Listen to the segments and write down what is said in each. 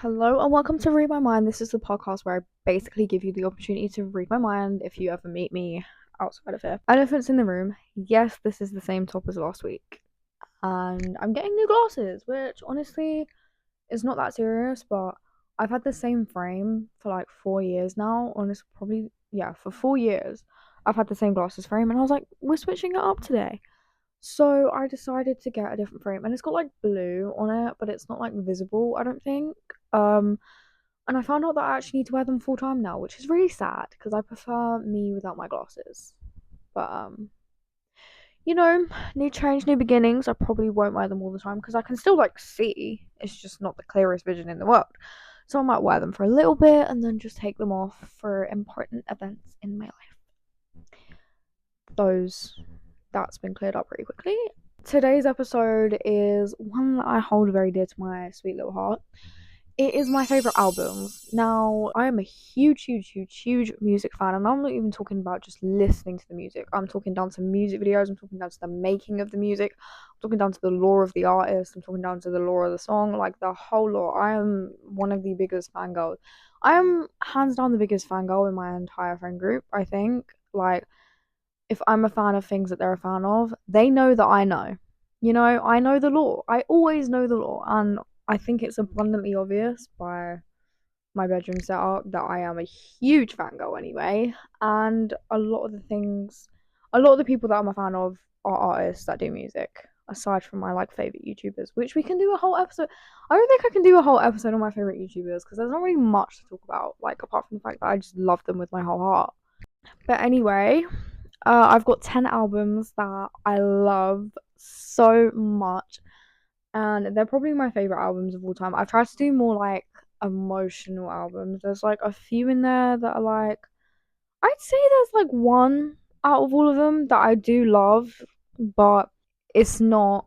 Hello and welcome to Read My Mind. This is the podcast where I basically give you the opportunity to read my mind if you ever meet me outside of here. Elephants in the room. Yes, this is the same top as last week. And I'm getting new glasses, which honestly is not that serious, but I've had the same frame for like 4 years now. Honestly, probably, yeah, for 4 years. I've had the same glasses frame, and I was like, we're switching it up today. So I decided to get a different frame, and it's got like blue on it, but it's not like visible, I don't think. Um, and I found out that I actually need to wear them full time now, which is really sad because I prefer me without my glasses. But you know, new change, new beginnings. I probably won't wear them all the time because I can still like see. It's just not the clearest vision in the world. So I might wear them for a little bit and then just take them off for important events in my life. That's been cleared up pretty quickly. Today's episode is one that I hold very dear to my sweet little heart. It is my favourite albums. Now, I am a huge music fan, and I'm not even talking about just listening to the music. I'm talking down to music videos, I'm talking down to the making of the music, I'm talking down to the lore of the artist, I'm talking down to the lore of the song, like the whole lore. I am one of the biggest fangirls. I am hands down the biggest fangirl in my entire friend group, I think. Like, if I'm a fan of things that they're a fan of, they know that I know. You know, I know the lore. I always know the lore, and I think it's abundantly obvious by my bedroom setup that I am a huge fangirl anyway. And a lot of the people that I'm a fan of are artists that do music, aside from my like favorite YouTubers, which we can do a whole episode. I don't think I can do a whole episode on my favorite YouTubers because there's not really much to talk about, like apart from the fact that I just love them with my whole heart. But anyway, I've got 10 albums that I love so much, and they're probably my favorite albums of all time. I've tried to do more like emotional albums. There's like a few in there that are like, I'd say there's like one out of all of them that I do love, but it's not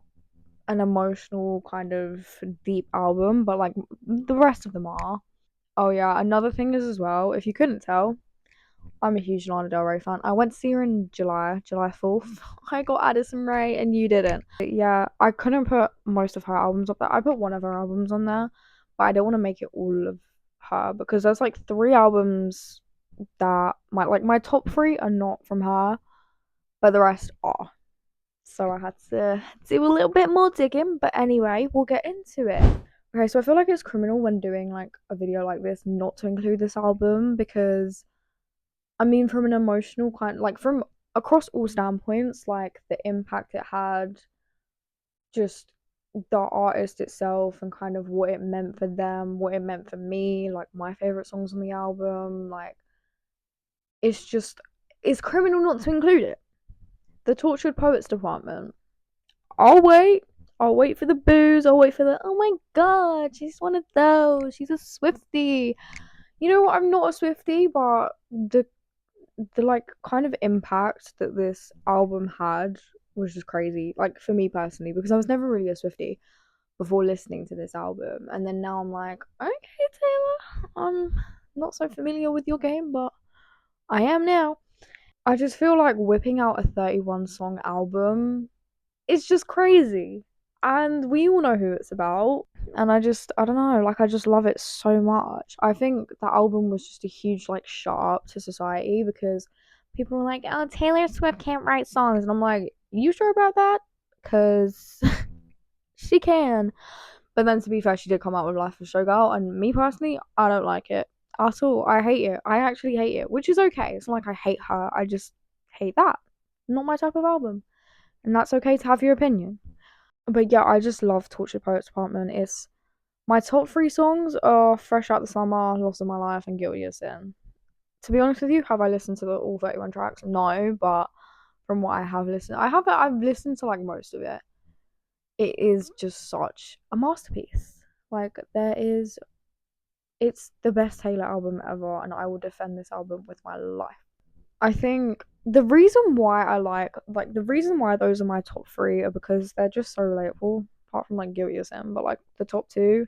an emotional kind of deep album, but like the rest of them are. Oh, yeah, another thing is as well, if you couldn't tell, I'm a huge Lana Del Rey fan. I went to see her in July 4th. I got Addison Rae and you didn't. Yeah, I couldn't put most of her albums up there. I put one of her albums on there, but I don't want to make it all of her because there's like three albums that my top three are not from her, but the rest are. So I had to do a little bit more digging, but anyway, we'll get into it. Okay, so I feel like it's criminal when doing like a video like this not to include this album because I mean, from an emotional kind, like from across all standpoints, like the impact it had, just the artist itself, and kind of what it meant for them, what it meant for me, like my favorite songs on the album, like it's just it's criminal not to include it. The Tortured Poets Department. I'll wait. I'll wait for the booze. I'll wait for the oh my god, she's one of those. She's a Swiftie. You know what? I'm not a Swiftie, but the like kind of impact that this album had was just crazy. Like for me personally, because I was never really a Swiftie before listening to this album, and then now I'm like, okay, Taylor, I'm not so familiar with your game, but I am now. I just feel like whipping out a 31 song album is just crazy. And we all know who it's about. And I don't know, like, I just love it so much. I think that album was just a huge, like, shut up to society because people were like, oh, Taylor Swift can't write songs. And I'm like, you sure about that? Because she can. But then to be fair, she did come out with Life of Showgirl. And me personally, I don't like it at all. I hate it. I actually hate it, which is okay. It's not like I hate her. I just hate that. Not my type of album. And that's okay to have your opinion. But yeah, I just love Tortured Poets Department. It's my top three songs are Fresh Out the Summer, Lost of My Life, and Guilty as Sin. To be honest with you, have I listened to all 31 tracks? No, but from what I have listened, I've listened to like most of it. It is just such a masterpiece. Like it's the best Taylor album ever, and I will defend this album with my life. I think the reason why I like the reason why those are my top three are because they're just so relatable. Apart from like Guilty as Sin, but like the top two,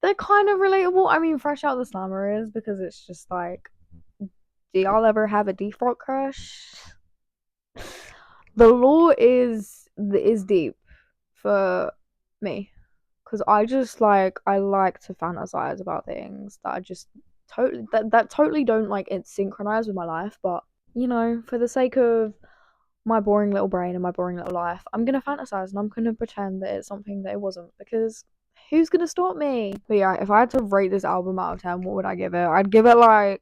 they're kind of relatable. I mean, Fresh Out the Slammer is because it's just like, do y'all ever have a default crush? The lore is deep for me. because I just like I like to fantasize about things that are just totally that totally don't like it synchronize with my life, but for the sake of my boring little brain and my boring little life, I'm gonna fantasize and I'm gonna pretend that it's something that it wasn't because who's gonna stop me? But yeah, if I had to rate this album out of 10, what would I give it? I'd give it a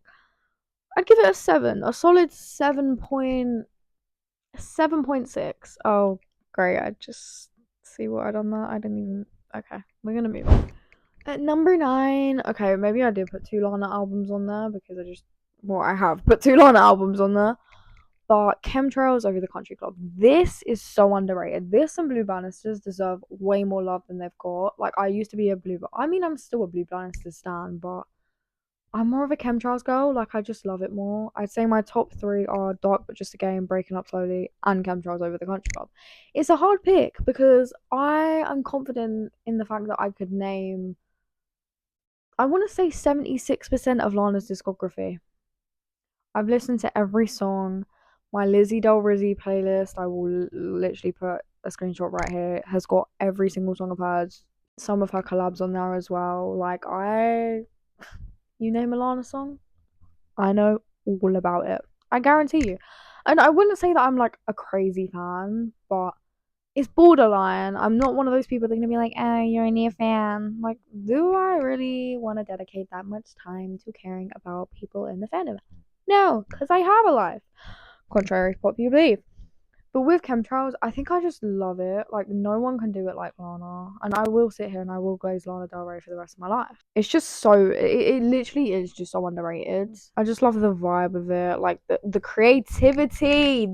7, a solid 7.6. Oh, great! I just see what I done there. I didn't even. Okay, we're gonna move on. At number 9, okay, maybe I did put 2 Lana albums on there because I have put 2 Lana albums on there. But Chemtrails Over the Country Club. This is so underrated. This and Blue Bannisters deserve way more love than they've got. Like, I used to be a I'm still a Blue Bannister stan, but I'm more of a Chemtrails girl. Like, I just love it more. I'd say my top 3 are Dark But Just a Game, Breaking Up Slowly, and Chemtrails Over the Country Club. It's a hard pick because I am confident in the fact that I could name, I want to say 76% of Lana's discography. I've listened to every song. My Lizzie Del Rizzy playlist, I will literally put a screenshot right here, has got every single song of hers. Some of her collabs on there as well. Like, you name a Lana song, I know all about it. I guarantee you. And I wouldn't say that I'm like a crazy fan, but it's borderline. I'm not one of those people that are gonna be like, oh, you're a new fan. Like, do I really want to dedicate that much time to caring about people in the fandom? No, because I have a life. Contrary to what you believe. But with Chemtrails, I think I just love it. Like, no one can do it like Lana. And I will sit here and I will glaze Lana Del Rey for the rest of my life. It's just it literally is just so underrated. I just love the vibe of it. Like, the creativity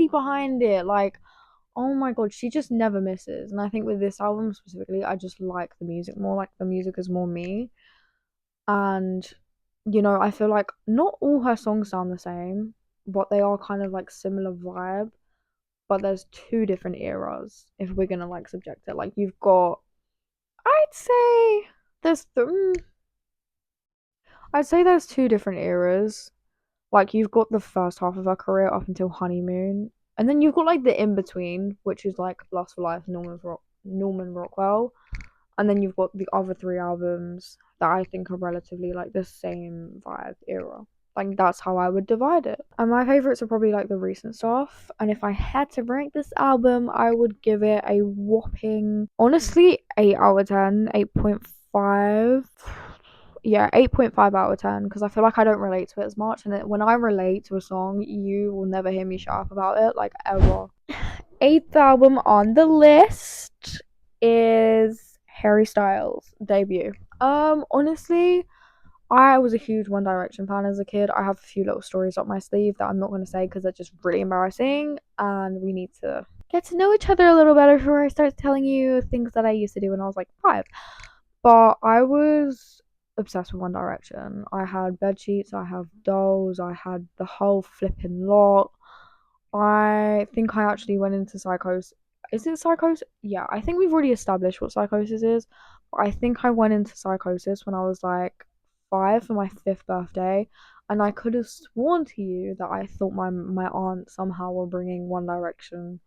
behind it. Like, oh my god, she just never misses. And I think with this album specifically, I just like the music more. Like, the music is more me. And, I feel like not all her songs sound the same, but they are kind of like similar vibe. But there's 2 different eras if we're gonna like subject it. Like, you've got, I'd say there's I'd say there's 2 different eras. Like, you've got the first half of her career up until Honeymoon, and then you've got like the in between, which is like Lust for Life, Norman Rockwell, and then you've got the other 3 albums that I think are relatively like the same vibe era. Like, that's how I would divide it. And my favorites are probably like the recent stuff. And if I had to rank this album, I would give it a whopping, honestly, 8 out of 10, 8.5. Yeah, 8.5 out of 10, because I feel like I don't relate to it as much. And when I relate to a song, you will never hear me shut up about it, like, ever. 8th album on the list is Harry Styles' debut. Honestly, I was a huge One Direction fan as a kid. I have a few little stories up my sleeve that I'm not going to say because they're just really embarrassing, and we need to get to know each other a little better before I start telling you things that I used to do when I was like 5. But I was obsessed with One Direction. I had bed sheets, I have dolls, I had the whole flipping lot. I think I actually went into psychosis. Is it psychosis? Yeah, I think we've already established what psychosis is. But I think I went into psychosis when I was like 5 for my 5th birthday, and I could have sworn to you that I thought my aunt somehow were bringing One Direction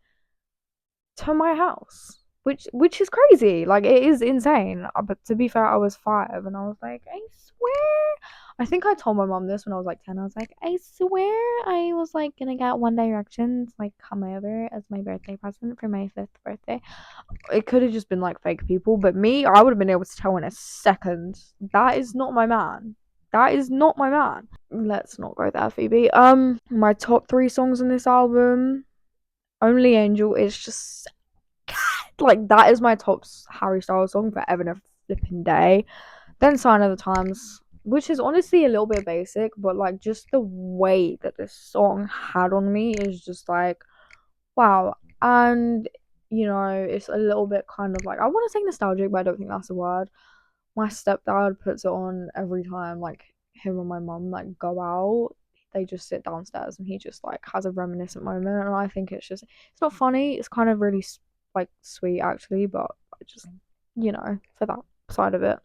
to my house, which is crazy. Like, it is insane. But to be fair, I was 5, and I was like, I swear. I think I told my mom this when I was like 10. I was like, I swear I was like gonna get One Direction to like come over as my birthday present for my 5th birthday. It could have just been like fake people, but me, I would have been able to tell in a second. That is not my man. That is not my man. Let's not go there, Phoebe. My top 3 songs on this album. Only Angel is just like, that is my top Harry Styles song forever and a flipping day. Then Sign of the Times, which is honestly a little bit basic, but like, just the weight that this song had on me is just like, wow. And it's a little bit kind of like, I want to say nostalgic, but I don't think that's the word. My stepdad puts it on every time like him and my mum like go out. They just sit downstairs and he just like has a reminiscent moment, and I think it's not funny. It's kind of really like sweet actually, but I just for that side of it.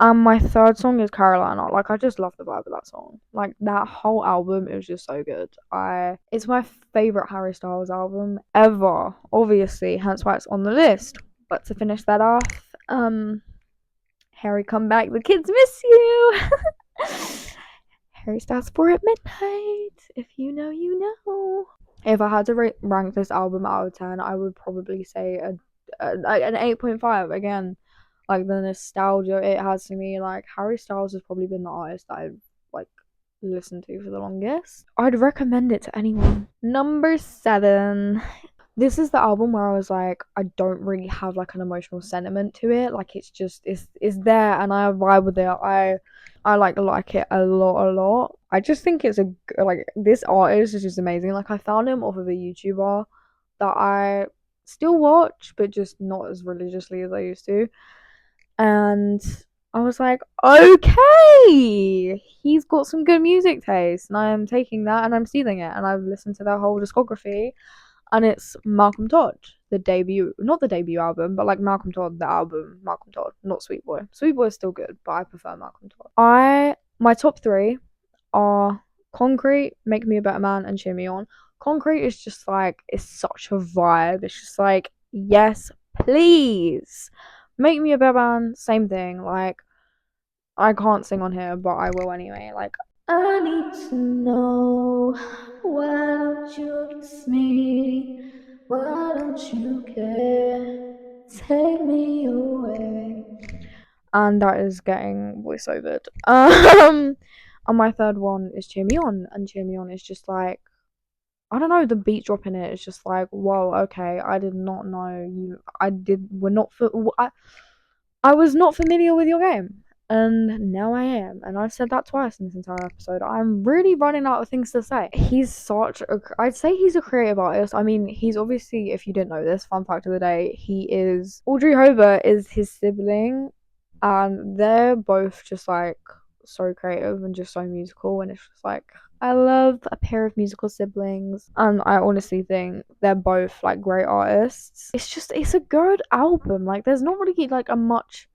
And my third song is Carolina. Like, I just love the vibe of that song. Like, that whole album is just so good. It's my favorite Harry Styles album ever, obviously, hence why it's on the list. But to finish that off, Harry, come back. The kids miss you. Harry starts for at midnight. If you know, you know. If I had to rank this album out of 10, I would probably say an 8.5. Again, like the nostalgia it has to me. Like Harry Styles has probably been the artist that I've like listened to for the longest. I'd recommend it to anyone. Number 7. This is the album where I was like, I don't really have like an emotional sentiment to it. Like it's just it's there and I vibe with it. I like it a lot. I just think it's like this artist is just amazing. Like I found him off of a YouTuber that I still watch, but just not as religiously as I used to. And I was like, okay, he's got some good music taste, and I am taking that and I'm stealing it. And I've listened to their whole discography, and it's Malcolm Todd, the debut, not the debut album, but like Malcolm Todd, the album, Malcolm Todd, not Sweet Boy. Sweet Boy is still good, but I prefer Malcolm Todd. My top 3 are Concrete, Make Me a Better Man, and Cheer Me On. Concrete is just like, it's such a vibe. It's just like, yes, please. Make Me a Better Man, same thing. Like, I can't sing on here, but I will anyway. Like, I need to know, why don't you kiss me? Why don't you care? Take me away. And that is getting voiceovered. And my third one is Cheer Me On, and Cheer Me On is just like, I don't know, the beat drop in it is just like, whoa, okay, I did not know you. I was not familiar with your game, and now I am. And I've said that twice in this entire episode. I'm really running out of things to say. I'd say he's a creative artist. I mean, he's obviously, if you didn't know this, fun fact of the day, Audrey Hobart is his sibling, and they're both just like so creative and just so musical, and it's just like, I love a pair of musical siblings, and I honestly think they're both like great artists. It's a good album. Like there's not really like a much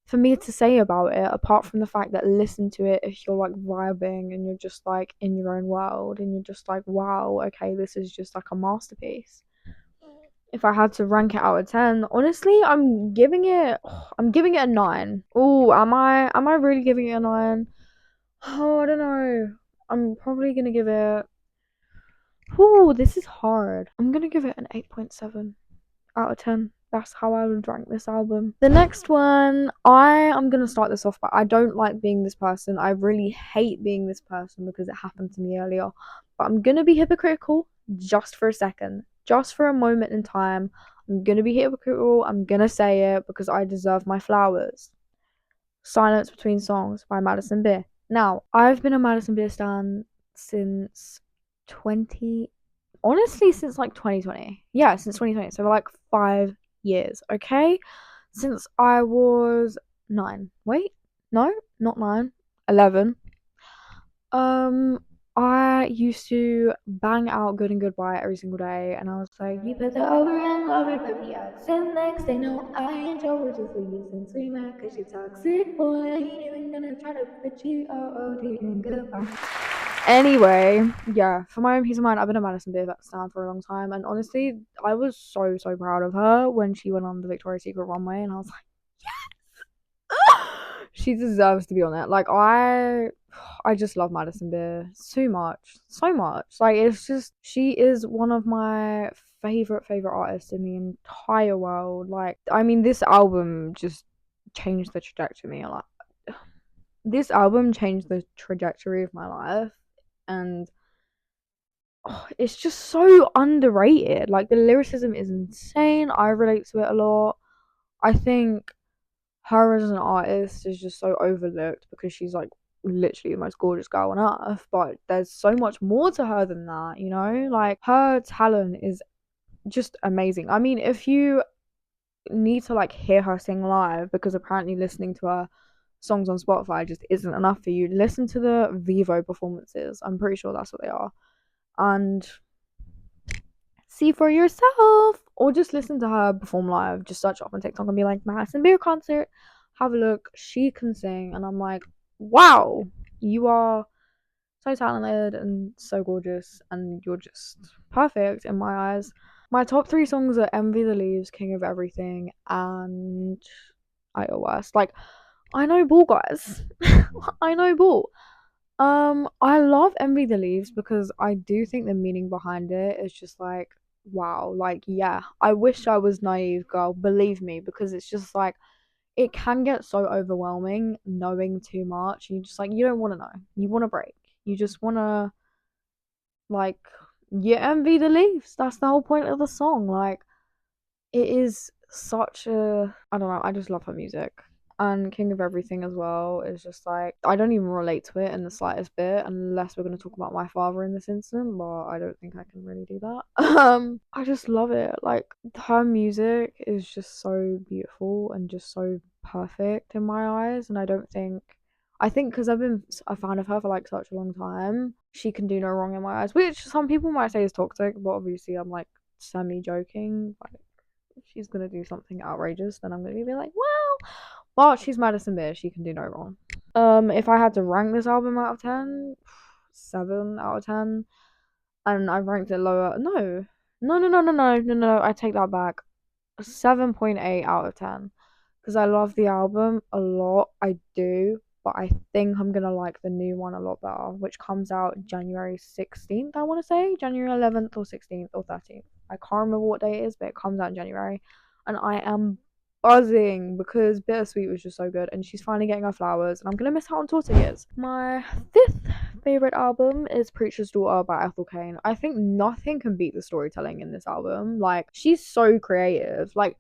for me to say about it apart from the fact that listen to it if you're like vibing and you're just like in your own world and you're just like, wow, okay, this is just like a masterpiece. If I had to rank it out of 10, honestly, I'm giving it a 9. Oh, am I really giving it a 9? Oh, I don't know. I'm probably gonna give it. Oh, this is hard. I'm gonna give it an 8.7 out of 10. That's how I would rank this album. The next one, I am gonna start this off, but I don't like being this person. I really hate being this person because it happened to me earlier. But I'm gonna be hypocritical just for a second, just for a moment in time. I'm gonna be hypocritical. I'm gonna say it because I deserve my flowers. Silence Between Songs by Madison Beer. Now, I've been a Madison Beer stan since 20, honestly, since like 2020. Yeah, since 2020. So, like 5 years, okay? Since I was 9. Wait, no, not 9, 11. I used to bang out Good and Goodbye every single day, and I was like, you put the over and over, put the accent next. They know I ain't yours, just listen to me, cause you toxic boy. I ain't even gonna try to put you G-O-O-D and goodbye. Anyway, yeah, for my own peace of mind, I've been a Madison Beer stan for a long time, and honestly, I was so proud of her when she went on the Victoria's Secret runway, and I was like, she deserves to be on it. Like I just love Madison Beer so much, so much. Like it's just she is one of my favorite artists in the entire world. Like I mean, this album just changed the trajectory. Like this album changed the trajectory of my life, and it's just so underrated. Like the lyricism is insane. I relate to it a lot. I think her as an artist is just so overlooked because she's like literally the most gorgeous girl on earth, but there's so much more to her than that, you know? Like her talent is just amazing. I mean, if you need to like hear her sing live, because apparently listening to her songs on Spotify just isn't enough for you, listen to the Vivo performances. I'm pretty sure that's what they are. And see for yourself, or just listen to her perform live. Just search up on TikTok and be like, Madison Beer concert. Have a look. She can sing, and I'm like, wow, you are so talented and so gorgeous, and you're just perfect in my eyes. My top three songs are Envy the Leaves, King of Everything, and iOS. Like, I know ball, guys. I know ball. I love Envy the Leaves because I do think the meaning behind it is just like, wow, like, yeah, I wish I was naive, girl, believe me, because it's just like, it can get so overwhelming knowing too much. You just like, you don't want to know. You want to break. You just want to, like, you envy the leaves. That's the whole point of the song. Like, it is such a, I don't know, I just love her music. And King of Everything as well is just like, I don't even relate to it in the slightest bit unless we're going to talk about my father in this instance, but I don't think I can really do that. I just love it. Like, her music is just so beautiful and just so perfect in my eyes, and I think because I've been a fan of her for like such a long time, she can do no wrong in my eyes, which some people might say is toxic, but obviously I'm like semi joking. Like, if she's gonna do something outrageous, then I'm gonna be like, well, but she's Madison Beer, she can do no wrong. If I had to rank this album out of 10, 7 out of 10, and I ranked it lower. No, I take that back. 7.8 out of 10 because I love the album a lot. I do, but I think I'm gonna like the new one a lot better, which comes out January 16th. I want to say January 11th or 16th or 13th. I can't remember what day it is, but it comes out in January, and I am buzzing because Bittersweet was just so good, and she's finally getting her flowers, and I'm gonna miss out on tour tickets. My fifth favorite album is Preacher's Daughter by Ethel Cain. I think nothing can beat the storytelling in this album. Like, she's so creative. Like,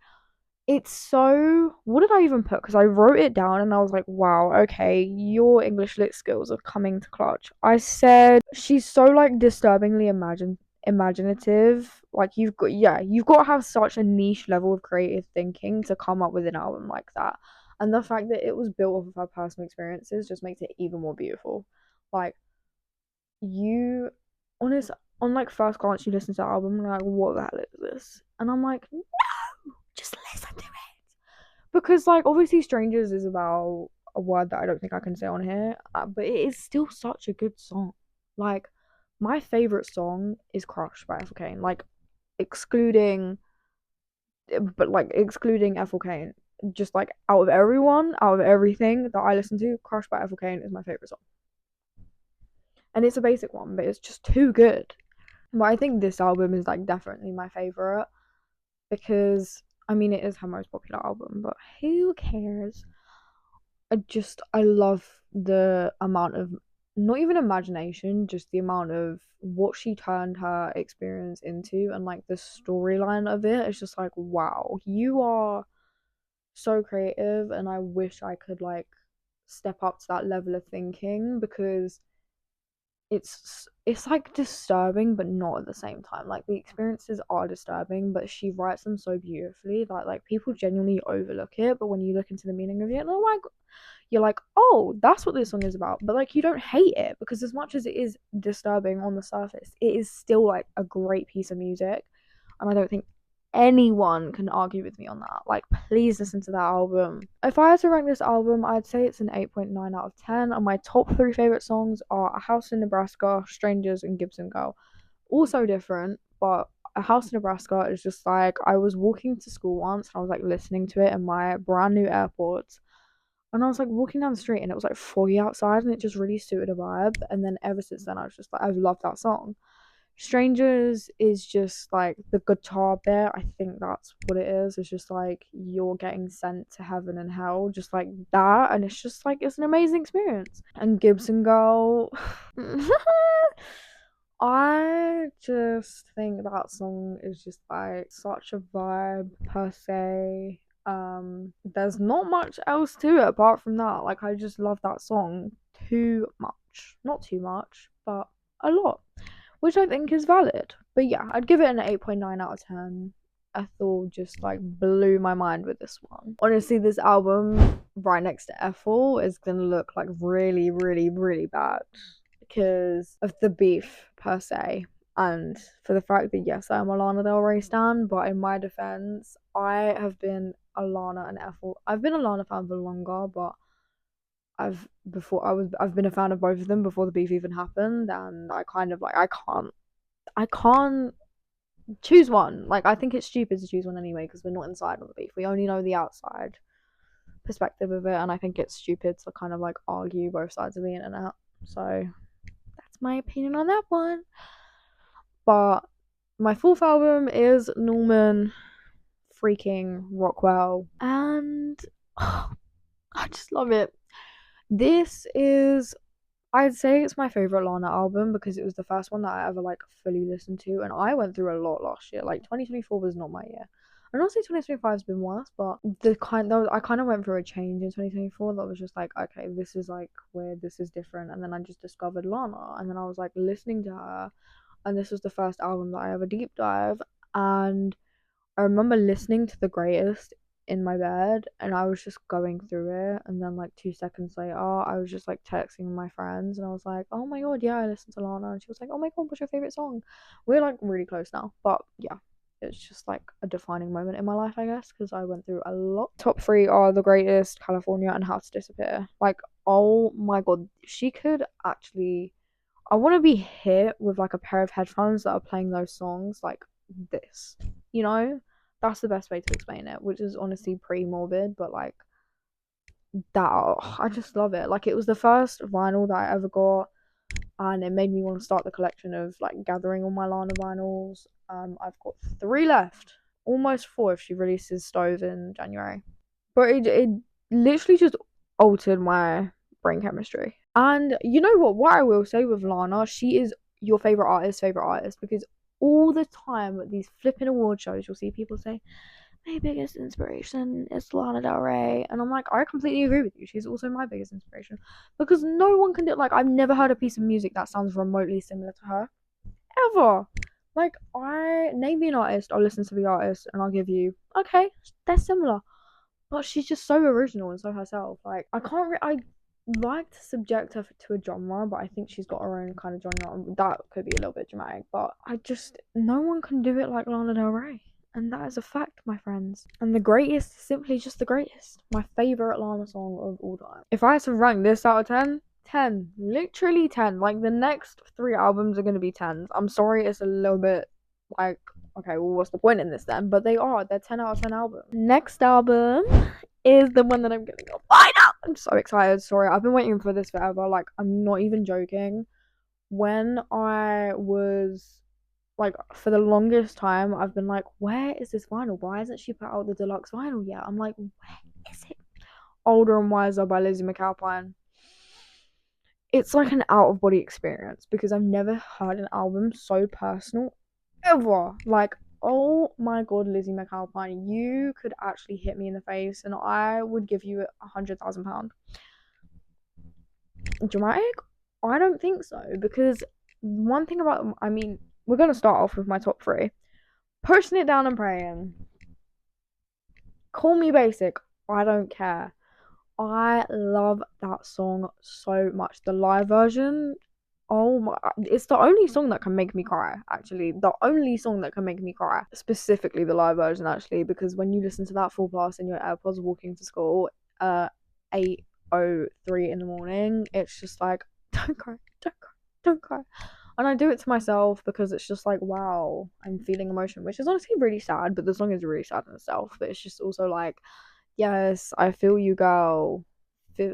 it's so, what did I even put? Because I wrote it down and I was like, wow, okay, your English lit skills are coming to clutch. I said she's so like disturbingly imaginative. Like, you've got to have such a niche level of creative thinking to come up with an album like that. And the fact that it was built off of her personal experiences just makes it even more beautiful. Like, you honest on like first glance you listen to the album and you're like, what the hell is this? And I'm like, no, just listen to it. Because like obviously Strangers is about a word that I don't think I can say on here, but it is still such a good song. Like, my favorite song is Crush by Ethel Cain. Like, excluding excluding Ethel Cain. Just like out of everything that I listen to, Crush by Ethel Cain is my favorite song. And it's a basic one, but it's just too good. But I think this album is like definitely my favorite because I mean it is her most popular album, but who cares? I love the amount of, not even imagination, just the amount of what she turned her experience into and like the storyline of it. It's just like, wow, you are so creative, and I wish I could like step up to that level of thinking because it's like disturbing but not at the same time. Like, the experiences are disturbing, but she writes them so beautifully that like people genuinely overlook it, but when you look into the meaning of it, oh my god, you're like, oh, that's what this song is about. But like, you don't hate it because as much as it is disturbing on the surface, it is still like a great piece of music, and I don't think anyone can argue with me on that. Like, please listen to that album. If I had to rank this album, I'd say it's an 8.9 out of 10. And my top three favorite songs are A House in Nebraska, Strangers, and Gibson Girl. Also different, but A House in Nebraska is just like, I was walking to school once and I was like listening to it in my brand new AirPods. And I was like walking down the street and it was like foggy outside and it just really suited a vibe. And then ever since then, I was just like, I've loved that song. Strangers is just like the guitar bit. I think that's what it is. It's just like you're getting sent to heaven and hell, just like that. And it's just like, it's an amazing experience. And Gibson Girl, I just think that song is just like such a vibe per se. There's not much else to it apart from that. Like, I just love that song too much. Not too much, but a lot, which I think is valid. But yeah, I'd give it an 8.9 out of 10. Ethel just like blew my mind with this one. Honestly, this album right next to Ethel is gonna look like really, really, really bad because of the beef per se. And for the fact that yes, I'm a Lana Del Rey stan, but in my defense, I have been a Lana and Ethel. I've been a Lana fan for longer, but I've been a fan of both of them before the beef even happened, and I kind of like I can't choose one. Like, I think it's stupid to choose one anyway because we're not inside on the beef. We only know the outside perspective of it, and I think it's stupid to kind of like argue both sides of the internet. So that's my opinion on that one. But my fourth album is Norman freaking Rockwell, and I just love it. This is, I'd say it's my favorite Lana album because it was the first one that I ever like fully listened to, and I went through a lot last year. Like 2024 was not my year. I don't say 2025 has been worse, but I kind of went through a change in 2024 that was just like, okay, this is like weird, this is different, and then I just discovered Lana, and then I was like listening to her, and this was the first album that I ever deep dive, and I remember listening to The Greatest in my bed and I was just going through it, and then like 2 seconds later I was just like texting my friends and I was like, oh my god, yeah, I listened to Lana, and she was like, oh my god, what's your favorite song? We're like really close now, but yeah, it's just like a defining moment in my life, I guess, because I went through a lot. Top three are The Greatest, California, and How to Disappear. Like, oh my god, she could actually, I want to be hit with like a pair of headphones that are playing those songs like this, you know? That's the best way to explain it, which is honestly pretty morbid, but like that, oh, I just love it. Like, it was the first vinyl that I ever got, and it made me want to start the collection of like gathering all my Lana vinyls. I've got 3 left, almost 4 if she releases Stove in January. But it literally just altered my brain chemistry. And you know what? What I will say with Lana, she is your favorite artist, because all the time at these flipping award shows, you'll see people say, my biggest inspiration is Lana Del Rey. And I'm like, I completely agree with you. She's also my biggest inspiration. Because no one can do, like, I've never heard a piece of music that sounds remotely similar to her. Ever. Like, name me an artist, I'll listen to the artist, and I'll give you, okay, they're similar. But she's just so original and so herself. Like, I can't, I like to subject her to a genre, but I think she's got her own kind of genre. That could be a little bit dramatic, but no one can do it like Lana Del Rey. And that is a fact, my friends. And The Greatest is simply just The Greatest. My favourite Lana song of all time. If I had to rank this out of 10, 10. Literally 10. Like, the next 3 albums are going to be 10s. I'm sorry, it's a little bit, like, okay, well, what's the point in this then? But they're 10 out of 10 albums. Next album is the one that I'm getting on right now. I'm so excited. Sorry, I've been waiting for this forever. Like, I'm not even joking. When I was like, for the longest time, I've been like, where is this vinyl? Why hasn't she put out the deluxe vinyl yet? I'm like, where is it? Older and Wiser by Lizzie McAlpine. It's like an out of body experience because I've never heard an album so personal ever. Like, oh my god, Lizzie McAlpine, you could actually hit me in the face and I would give you £100,000. Dramatic? I don't think so, because one thing about, I mean, we're gonna start off with my top 3. Pushing It Down and Praying. Call Me Basic. I don't care. I love that song so much. The live version, oh my, it's the only song that can make me cry, actually. The only song that can make me cry. Specifically the live version, actually, because when you listen to that full blast in your AirPods walking to school, 8:03 in the morning, it's just like, don't cry, don't cry, don't cry. And I do it to myself because it's just like, wow, I'm feeling emotion, which is honestly really sad, but the song is really sad in itself. But it's just also like, yes, I feel you, girl.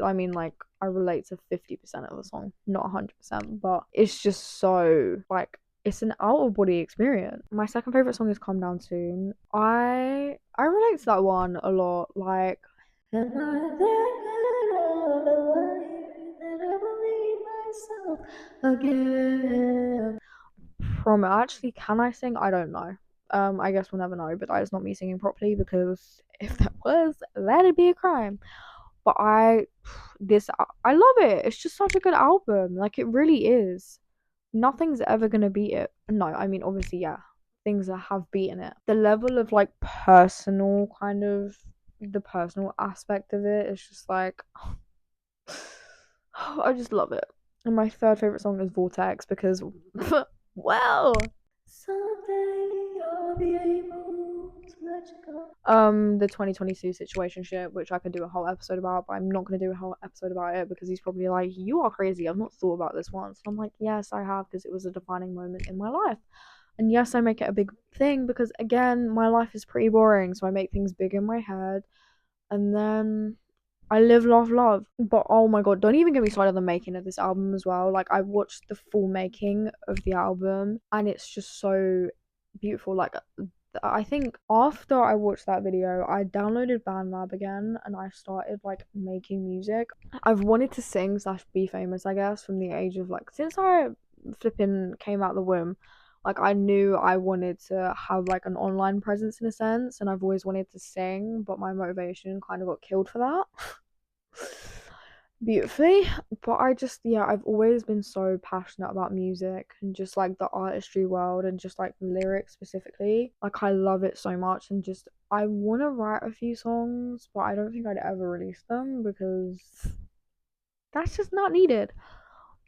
I mean, like, I relate to 50% of the song, not 100%, but it's just so, like, it's an out of body experience. My second favorite song is Calm Down Soon. I relate to that one a lot. Like, again. From actually, can I sing? I don't know. I guess we'll never know, but that is not me singing properly, because if that was, that'd be a crime. But I love it. It's just such a good album. Like, it really is. Nothing's ever gonna beat it. No, I mean, obviously, yeah, things that have beaten it. The level of like personal kind of, the personal aspect of it is just like, I just love it. And my third favorite song is Vortex, because, well, someday I'll be able to let you go. The 2022 situation shit, which I could do a whole episode about, but I'm not gonna do a whole episode about it because he's probably like, you are crazy. I've not thought about this once. And I'm like, yes, I have, because it was a defining moment in my life. And yes, I make it a big thing because, again, my life is pretty boring, so I make things big in my head. And then I live, laugh, love. But oh my god, don't even get me started on the making of this album as well. Like, I watched the full making of the album and it's just so beautiful. Like, I think after I watched that video, I downloaded BandLab again and I started like making music. I've wanted to sing slash be famous, I guess, from the age of like, since I flipping came out the womb. Like, I knew I wanted to have like an online presence in a sense, and I've always wanted to sing, but my motivation kind of got killed for that. Beautifully. But I just, yeah, I've always been so passionate about music and just like the artistry world and just like lyrics specifically. Like, I love it so much, and just I want to write a few songs, but I don't think I'd ever release them because that's just not needed.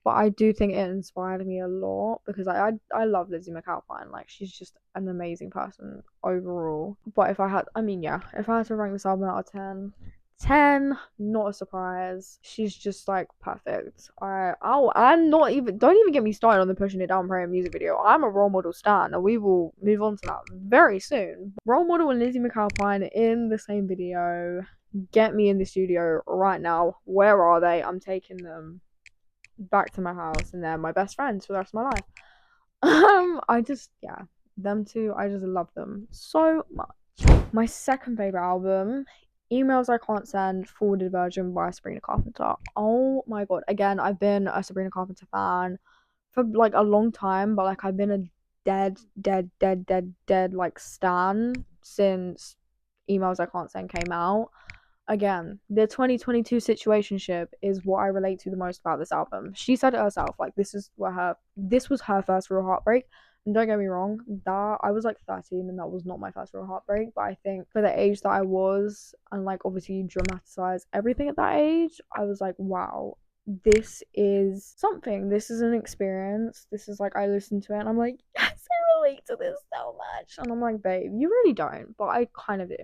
But I do think it inspired me a lot because I love Lizzie McAlpine. Like, she's just an amazing person overall. But if I had, I mean, yeah, if I had to rank this album out of 10, 10, not a surprise. She's just like perfect. I'm not even, don't even get me started on the Pushing It Down prayer music video. I'm a role model stan, and we will move on to that very soon. Role model and Lizzie McAlpine in the same video. Get me in the studio right now. Where are they? I'm taking them back to my house, and they're my best friends for the rest of my life. I just, yeah, them two, I just love them so much. My second favorite album, Emails I Can't Send, forwarded version by Sabrina Carpenter. Oh my god. Again, I've been a Sabrina Carpenter fan for like a long time, but like I've been a dead like stan since Emails I Can't Send came out. Again, the 2022 situationship is what I relate to the most about this album. She said it herself, like this was her first real heartbreak. And don't get me wrong, that I was like 13 and that was not my first real heartbreak, but I think for the age that I was, and like obviously you dramatize everything at that age, I was like, wow, this is something. This is an experience. This is like, I listened to it and I'm like, yes, I relate to this so much. And I'm like, babe, you really don't, but I kind of do.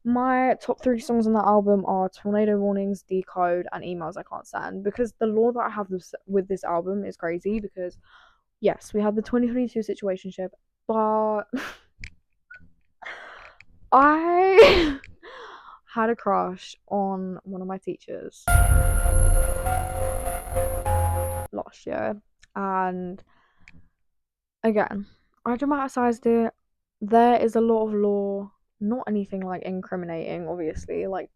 My top three songs on that album are Tornado Warnings, Decode, and Emails I Can't Stand. Because the lore that I have with this album is crazy. Because, yes, we had the 2022 situationship, but I had a crush on one of my teachers last year. And again, I dramatized it. There is a lot of lore, not anything like incriminating, obviously, like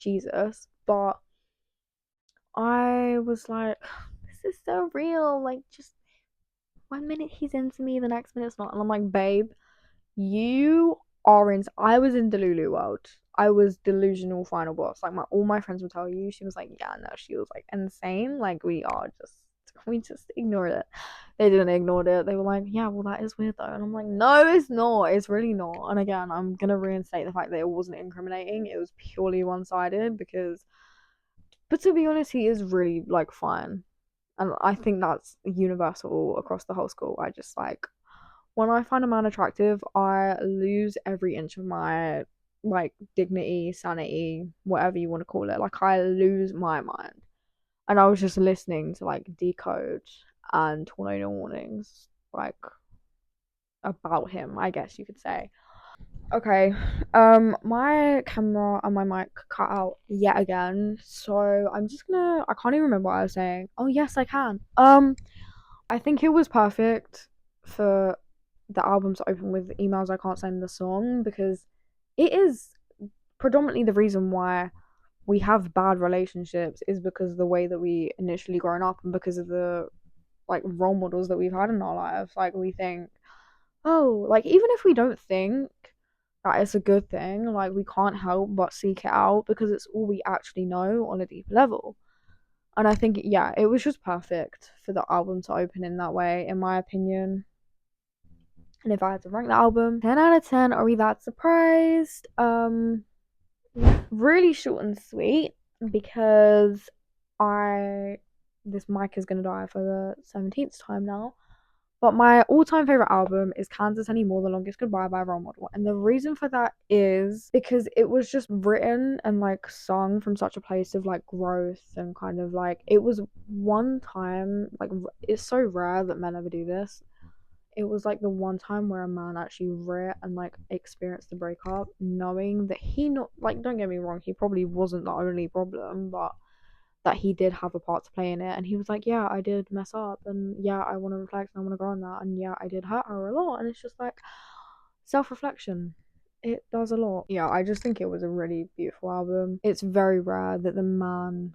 Jesus, but I was like, this is so real. Like, just 1 minute he's into me, the next minute it's not. And I'm like, babe, you are in. I was in Delulu world. I was delusional final boss. Like, all my friends would tell you. She was like, yeah, no, she was like insane. Like, we just ignored it. They didn't ignore it. They were like, yeah, well, that is weird though. And I'm like, no, it's not. It's really not. And again, I'm gonna reinstate the fact that it wasn't incriminating. It was purely one sided because, but to be honest, he is really like fine. And I think that's universal across the whole school. I just like, when I find a man attractive, I lose every inch of my like dignity, sanity, whatever you want to call it. Like, I lose my mind. And I was just listening to like Decode and Tornado Warnings, like about him, I guess you could say. Okay, my camera and my mic cut out yet again, so I'm just gonna. I can't even remember what I was saying. Oh yes, I can. I think it was perfect for the album to open with Emails I Can't Send the song because it is predominantly the reason why we have bad relationships is because of the way that we initially grown up and because of the like role models that we've had in our lives. Like, we think, oh, like even if we don't think that it's a good thing, like we can't help but seek it out because it's all we actually know on a deep level. And I think, yeah, it was just perfect for the album to open in that way, in my opinion. And if I had to rank the album, 10 out of 10, are we that surprised? Really short and sweet because I this mic is gonna die for the 17th time now. But my all-time favorite album is Kansas Anymore, The Longest Goodbye by Role Model. And the reason for that is because it was just written and like sung from such a place of like growth and kind of like, it was one time, like, it's so rare that men ever do this. it was like the one time where a man actually writ and like experienced the breakup, knowing that he not like, don't get me wrong, he probably wasn't the only problem, but that he did have a part to play in it. And he was like, yeah, I did mess up, and yeah, I want to reflect and I want to grow on that, and yeah, I did hurt her a lot. And it's just like, self-reflection, it does a lot. Yeah, I just think it was a really beautiful album. It's very rare that the man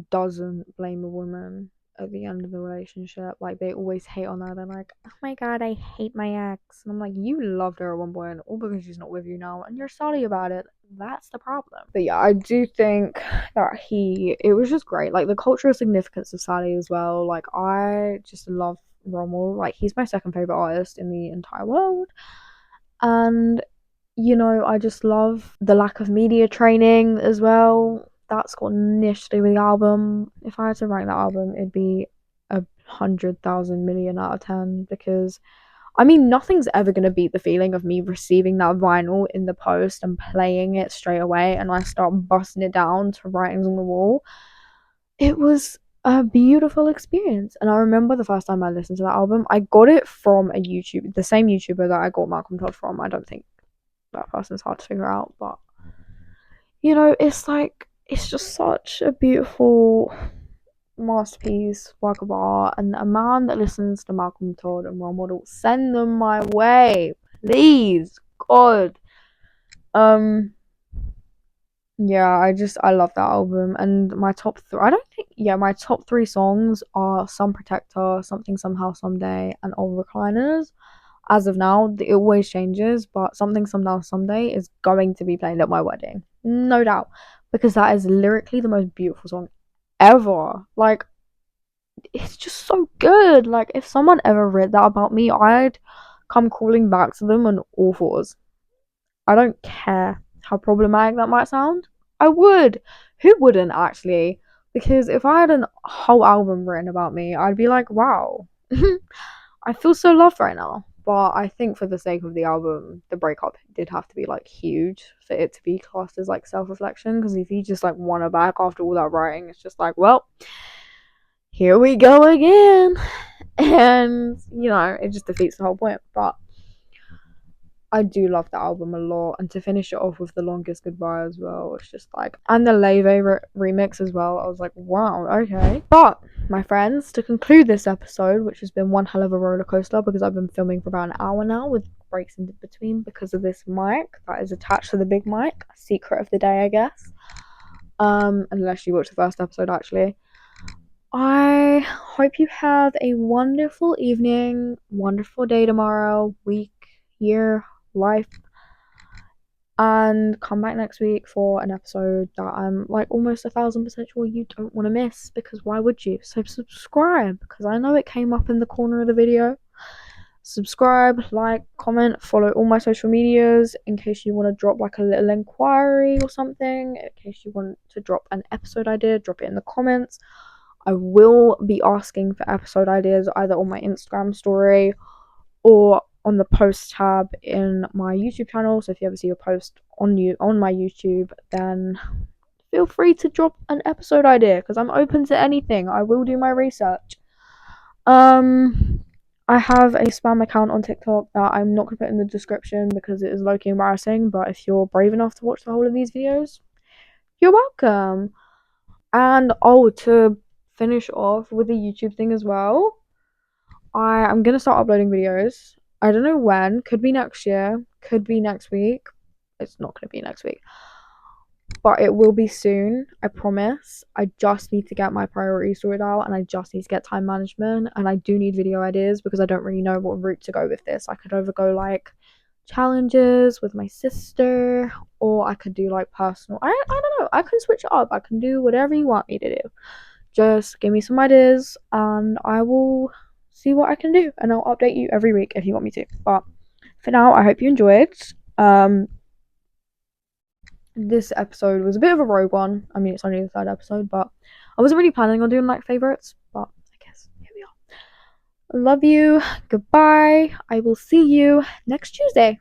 doesn't blame a woman at the end of the relationship. Like, they always hate on her. They're like, oh my god, I hate my ex. And I'm like, you loved her at one point, all because she's not with you now, and you're sorry about it. That's the problem. But yeah, I do think that it was just great. Like, the cultural significance of Sally as well. Like, I just love Rommel. Like, he's my second favorite artist in the entire world. And I just love the lack of media training as well. That's got niche to do with the album. If I had to rank that album, it'd be 100,000 million out of 10, because I mean, nothing's ever gonna beat the feeling of me receiving that vinyl in the post and playing it straight away, and I start busting it down to writings on the wall. It was a beautiful experience. And I remember the first time I listened to that album, I got it from the same YouTuber that I got Malcolm Todd from. I don't think that person's hard to figure out, but it's like, it's just such a beautiful masterpiece, work of art. And a man that listens to Malcolm Todd and role model, send them my way, please, God. Yeah, I love that album. And my top three, I don't think, yeah, my top three songs are Sun Protector, Something Somehow Someday, and Old Recliners. As of now, it always changes, but Something Somehow Someday is going to be played at my wedding, no doubt, because that is lyrically the most beautiful song ever. Like, it's just so good. Like, if someone ever read that about me, I'd come crawling back to them on all fours. I don't care how problematic that might sound. I would. Who wouldn't, actually? Because if I had a whole album written about me, I'd be like, wow, I feel so loved right now. But I think for the sake of the album, the breakup did have to be like huge for it to be classed as like self-reflection. Because if you just like want her back after all that writing, it's just like, well, here we go again. And it just defeats the whole point. But I do love the album a lot, and to finish it off with The Longest Goodbye as well, it's just like, and the Leve remix as well, I was like, wow, okay. But my friends, to conclude this episode, which has been one hell of a roller coaster, because I've been filming for about an hour now with breaks in between because of this mic that is attached to the big mic, secret of the day, I guess. Unless you watch the first episode, actually. I hope you have a wonderful evening, wonderful day tomorrow, week, year, life, and come back next week for an episode that I'm like almost 1,000% sure you don't want to miss, because why would you? So subscribe, because I know it came up in the corner of the video. Subscribe, like, comment, follow all my social medias in case you want to drop like a little inquiry or something, in case you want to drop an episode idea, drop it in the comments. I will be asking for episode ideas either on my Instagram story or on the post tab in my YouTube channel. So if you ever see a post on my YouTube, then feel free to drop an episode idea, because I'm open to anything. I will do my research. I have a spam account on TikTok that I'm not going to put in the description because it is low-key embarrassing, but if you're brave enough to watch the whole of these videos, you're welcome. And to finish off with the YouTube thing as well, I am going to start uploading videos. I don't know when. Could be next year. Could be next week. It's not going to be next week. But it will be soon. I promise. I just need to get my priorities sorted out, and I just need to get time management. And I do need video ideas because I don't really know what route to go with this. I could either go like challenges with my sister, or I could do like personal. I don't know. I can switch it up. I can do whatever you want me to do. Just give me some ideas and I will see what I can do, and I'll update you every week if you want me to. But for now, I hope you enjoyed. This episode was a bit of a rogue one. I mean, it's only the third episode, but I wasn't really planning on doing like favorites, but I guess here we are. Love you. Goodbye. I will see you next Tuesday.